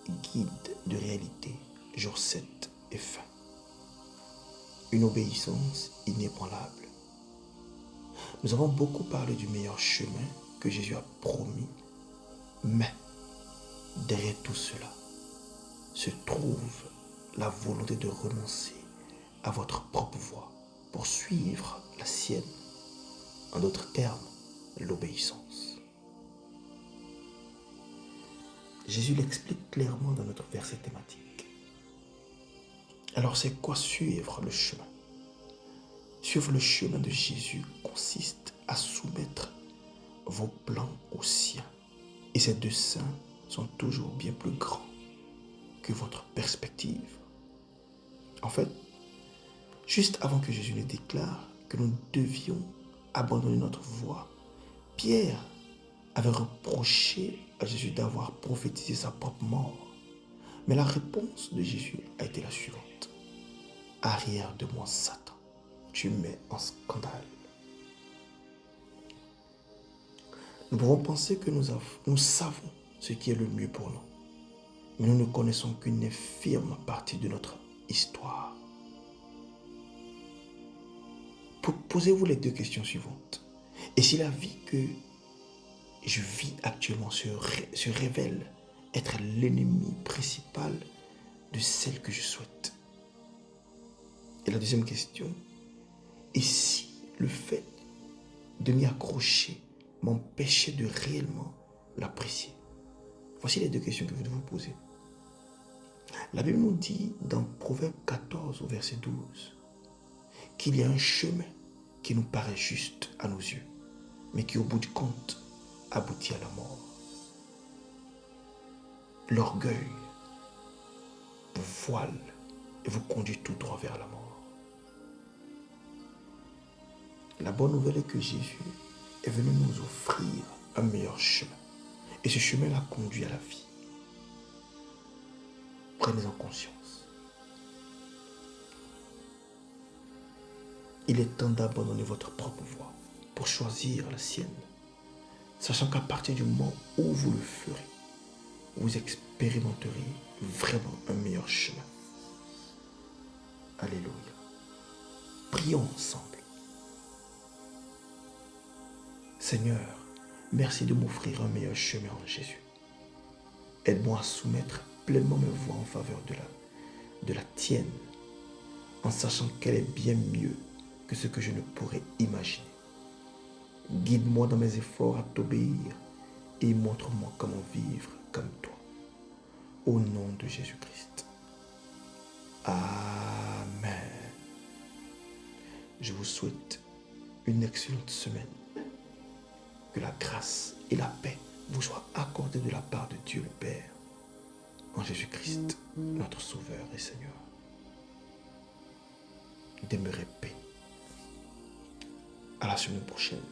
guide de réalité, jour 7 et fin. Une obéissance inébranlable. Nous avons beaucoup parlé du meilleur chemin que Jésus a promis, mais derrière tout cela se trouve la volonté de renoncer à votre propre voie pour suivre la sienne. En d'autres termes, l'obéissance. Jésus l'explique clairement dans notre verset thématique. Alors c'est quoi suivre le chemin? Suivre le chemin de Jésus consiste à soumettre vos plans aux siens. Et ces desseins sont toujours bien plus grands que votre perspective. En fait, juste avant que Jésus ne déclare que nous devions abandonner notre voie, Pierre avait reproché à Jésus d'avoir prophétisé sa propre mort. Mais la réponse de Jésus a été la suivante. Arrière de moi, Satan, tu mets en scandale. Nous pouvons penser que nous savons ce qui est le mieux pour nous, mais nous ne connaissons qu'une infime partie de notre histoire. Posez-vous les deux questions suivantes. Et si la vie que je vis actuellement se révèle être l'ennemi principal de celle que je souhaite? Et la deuxième question, et si le fait de m'y accrocher m'empêchait de réellement l'apprécier? Voici les deux questions que vous devez vous poser. La Bible nous dit dans Proverbe 14 au verset 12 qu'il y a un chemin qui nous paraît juste à nos yeux, mais qui au bout du compte aboutit à la mort. L'orgueil vous voile et vous conduit tout droit vers la mort. La bonne nouvelle est que Jésus est venu nous offrir un meilleur chemin. Et ce chemin l'a conduit à la vie. Prenez-en conscience. Il est temps d'abandonner votre propre voie pour choisir la sienne, sachant qu'à partir du moment où vous le ferez, vous expérimenterez vraiment un meilleur chemin. Alléluia. Prions ensemble. Seigneur, merci de m'offrir un meilleur chemin en Jésus. Aide-moi à soumettre pleinement mes voies en faveur de la tienne, en sachant qu'elle est bien mieux que ce que je ne pourrais imaginer. Guide-moi dans mes efforts à t'obéir et montre-moi comment vivre comme toi. Au nom de Jésus-Christ. Amen. Je vous souhaite une excellente semaine. Que la grâce et la paix vous soient accordées de la part de Dieu le Père, en Jésus-Christ, notre Sauveur et Seigneur. Demeurez paix. À la semaine prochaine.